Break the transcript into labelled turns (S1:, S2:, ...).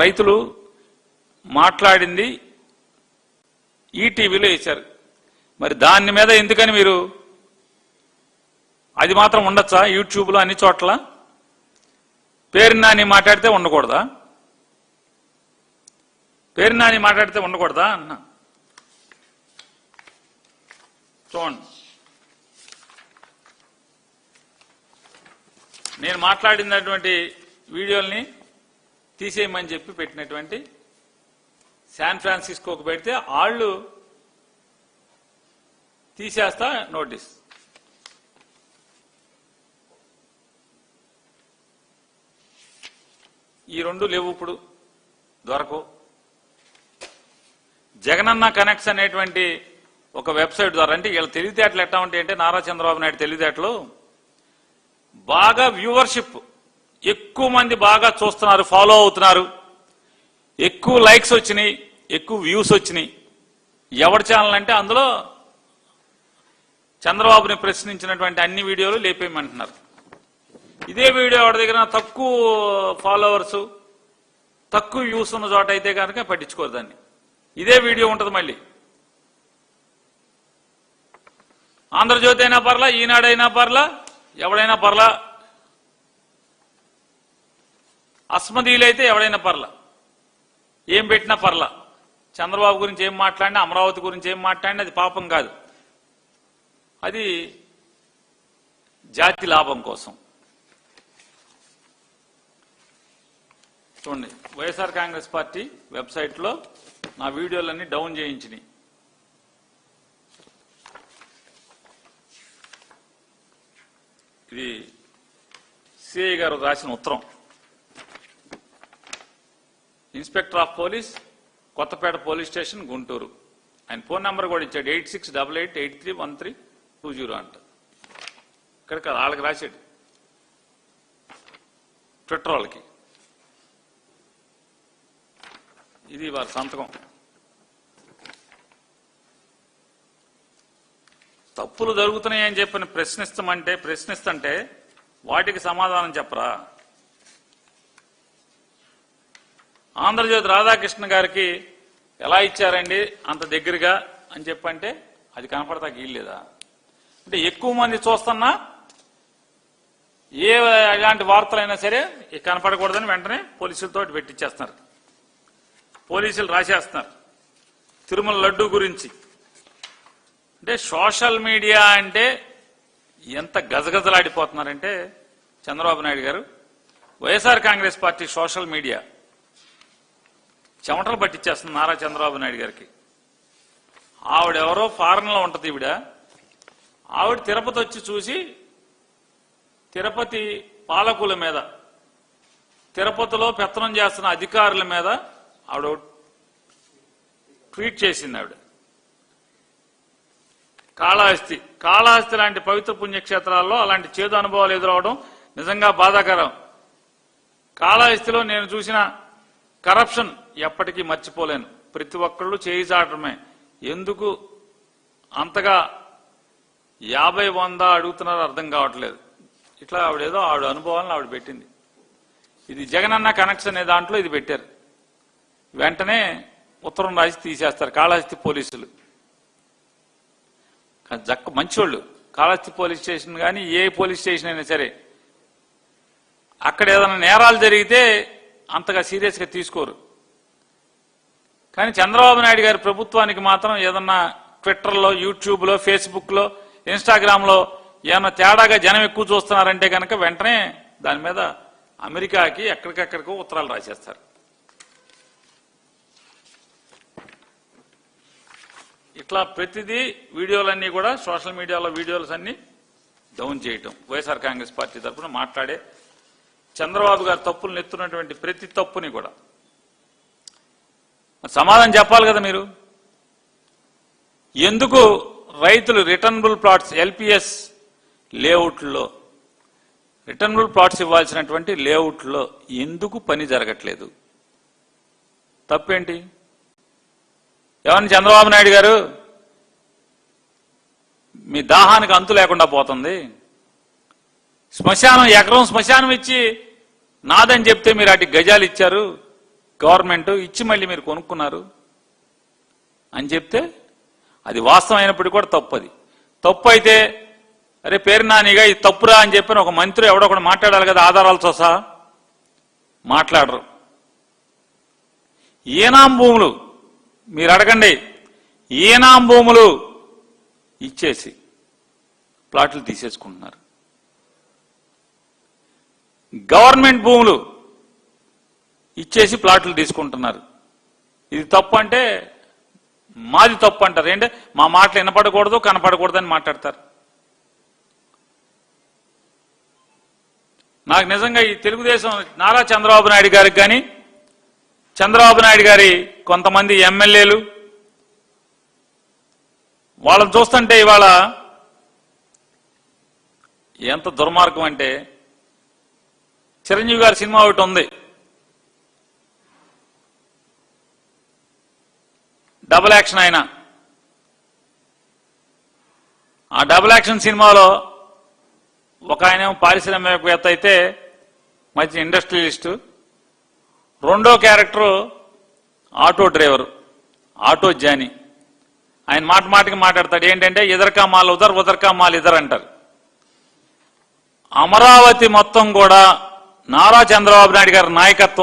S1: రైతులు మాట్లాడింది ఈటీవీలో వేశారు. మరి దాని మీద ఎందుకని మీరు అది మాత్రం ఉండొచ్చా? యూట్యూబ్లో అన్ని చోట్ల పేరు నాని మాట్లాడితే ఉండకూడదా? పేరు నాని మాట్లాడితే ఉండకూడదా అన్న? చూడండి, నేను మాట్లాడినటువంటి వీడియోల్ని తీసేయమని చెప్పి పెట్టినటువంటి శాన్ ఫ్రాన్సిస్కోకి పెడితే వాళ్ళు తీసేస్తా నోటీస్. ఈ రెండు లేవు, ఇప్పుడు దొరకవు. జగనన్న కనెక్ట్స్ అనేటువంటి ఒక వెబ్సైట్ ద్వారా, అంటే వీళ్ళ తెలివితేటలు ఎట్లా ఉంటాయంటే నారా చంద్రబాబు నాయుడు తెలివితేటలు, బాగా వ్యూవర్షిప్, ఎక్కువ మంది బాగా చూస్తున్నారు, ఫాలో అవుతున్నారు, ఎక్కువ లైక్స్ వచ్చినాయి, ఎక్కువ వ్యూస్ వచ్చినాయి. ఎవరి ఛానల్ అంటే అందులో చంద్రబాబుని ప్రశ్నించినటువంటి అన్ని వీడియోలు లేపేయమంటున్నారు. ఇదే వీడియో ఎవరి దగ్గర తక్కువ ఫాలోవర్స్, తక్కువ వ్యూస్ ఉన్న చోట అయితే కనుక పట్టించుకోరు దాన్ని. ఇదే వీడియో ఉంటుంది మళ్ళీ. ఆంధ్రజ్యోతి అయినా పర్లా, ఈనాడైనా పర్లా, ఎవడైనా పర్లా, అస్మదీలైతే ఎవడైనా పర్లా, ఏం పెట్టినా పర్లా. చంద్రబాబు గురించి ఏం మాట్లాడినా, అమరావతి గురించి ఏం మాట్లాడినా అది పాపం కాదు, అది జాతి లాభం కోసం. చూడండి, వైఎస్ఆర్ కాంగ్రెస్ పార్టీ వెబ్సైట్లో నా వీడియోలన్నీ డౌన్ చేయించినాయి. ఇది సిఐ గారు రాసిన ఉత్తరం. Inspector of police, Kothapeta police station, Guntur. ఆయన ఫోన్ నెంబర్ కూడా ఇచ్చాడు, 8688831320 అంట. ఇక్కడ కాదు, వాళ్ళకి రాశాడు, ట్విట్టర్ వాళ్ళకి. ఇది వారి సంతకం. తప్పులు జరుగుతున్నాయని చెప్పని ప్రశ్నిస్తుంటే వాటికి సమాధానం చెప్పరా? ఆంధ్రజ్యోతి రాధాకృష్ణ గారికి ఎలా ఇచ్చారండి అంత దగ్గరగా అని చెప్పంటే అది కనపడతా గీయలేదా? అంటే ఎక్కువ మంది చూస్తున్నా ఎలాంటి వార్తలైనా సరే కనపడకూడదని వెంటనే పోలీసులతో పెట్టించేస్తున్నారు, పోలీసులు రాసేస్తున్నారు. తిరుమల లడ్డు గురించి అంటే సోషల్ మీడియా అంటే ఎంత గజగజలాడిపోతున్నారంటే చంద్రబాబు నాయుడు గారు, YSR Congress party social media చెమటలు పట్టించేస్తుంది నారా చంద్రబాబు నాయుడు గారికి. ఆవిడెవరో ఫారెన్లో ఉంటుంది ఈవిడ. ఆవిడ తిరుపతి వచ్చి చూసి తిరుపతి పాలకుల మీద, తిరుపతిలో పెత్తనం చేస్తున్న అధికారుల మీద ఆవిడ ట్వీట్ చేసింది. ఆవిడ కాళహస్తి లాంటి పవిత్ర పుణ్యక్షేత్రాల్లో అలాంటి చేదు అనుభవాలు ఎదురవడం నిజంగా బాధాకరం. కాళహస్తిలో నేను చూసిన కరప్షన్ ఎప్పటికీ మర్చిపోలేను. ప్రతి ఒక్కళ్ళు చేయి చాటమే. ఎందుకు అంతగా 50-100 అడుగుతున్నారో అర్థం కావట్లేదు. ఇట్లా ఆవిడ అనుభవాలను ఆవిడ పెట్టింది. ఇది జగనన్న కనెక్ట్స్ అనే దాంట్లో ఇది పెట్టారు. వెంటనే ఉత్తరం రాసి తీసేస్తారు కాళహస్తి పోలీసులు. మంచోళ్ళు. కాళహస్తి పోలీస్ స్టేషన్ కానీ ఏ పోలీస్ స్టేషన్ అయినా సరే, అక్కడ ఏదైనా నేరాలు జరిగితే అంతగా సీరియస్గా తీసుకోరు. కానీ చంద్రబాబు నాయుడు గారి ప్రభుత్వానికి మాత్రం ఏదన్నా ట్విట్టర్లో, యూట్యూబ్లో, ఫేస్బుక్లో, ఇన్స్టాగ్రామ్లో ఏమన్నా తేడాగా జనం ఎక్కువ చూస్తున్నారంటే కనుక వెంటనే దాని మీద అమెరికాకి ఎక్కడికెక్కడికో ఉత్తరాలు రాసేస్తారు. ఇట్లా ప్రతిదీ వీడియోలన్నీ కూడా సోషల్ మీడియాలో వీడియోస్ అన్ని డౌన్ చేయటం. వైఎస్ఆర్ కాంగ్రెస్ పార్టీ తరఫున మాట్లాడే చంద్రబాబు గారు తప్పులు ఎత్తున్నటువంటి ప్రతి తప్పుని కూడా సమాధానం చెప్పాలి కదా మీరు. ఎందుకు రైతులు రిటర్నబుల్ ప్లాట్స్ ఎల్పిఎస్ లేఅవుట్లో రిటర్నబుల్ ప్లాట్స్ ఇవ్వాల్సినటువంటి లేఅవుట్లో ఎందుకు పని జరగట్లేదు? తప్పేంటి? ఏమన్నా చంద్రబాబు నాయుడు గారు మీ దాహానికి అంతు లేకుండా పోతుంది. శ్మశానం, ఎకరం శ్మశానం ఇచ్చి నాదని చెప్తే మీరు అటు గజాలు ఇచ్చారు. గవర్నమెంట్ ఇచ్చి మళ్ళీ మీరు కొనుక్కున్నారు అని చెప్తే అది వాస్తవం అయినప్పటికీ కూడా తప్పు. అది తప్పు అయితే అరే పేరు నానిగా ఇది తప్పురా అని చెప్పిన ఒక మంత్రి ఎవడో ఒకడు మాట్లాడాలి కదా, ఆధారాలతో సహా. మాట్లాడరు. ఈనాం భూములు మీరు అడగండి, ఈనాం భూములు ఇచ్చేసి ప్లాట్లు తీసేసుకుంటున్నారు. గవర్నమెంట్ భూములు ఇచ్చేసి ప్లాట్లు తీసుకుంటున్నారు. ఇది తప్పు అంటే మాది తప్పు అంటారు. ఏంటంటే మా మాటలు వినపడకూడదు కనపడకూడదు అని మాట్లాడతారు. నాకు నిజంగా ఈ తెలుగుదేశం నారా చంద్రబాబు నాయుడు గారికి కానీ, చంద్రబాబు నాయుడు గారి కొంతమంది ఎమ్మెల్యేలు వాళ్ళని చూస్తుంటే ఇవాళ ఎంత దుర్మార్గం అంటే, చిరంజీవి గారి సినిమా ఒకటి ఉంది, డబుల్ యాక్షన్. ఆయన ఆ డబుల్ యాక్షన్ సినిమాలో ఒక ఆయన పారిశ్రామికవేత్త అయితే మంచి ఇండస్ట్రియలిస్టు, రెండో character auto driver, auto Johnny. ఆయన మాటికి మాట్లాడతాడు ఏంటంటే ఇదర్కా మాల్ ఉదర్ ఉదర్కా మాల్ ఇదర్ అంటారు. అమరావతి మొత్తం కూడా నారా చంద్రబాబు నాయుడు గారి నాయకత్వం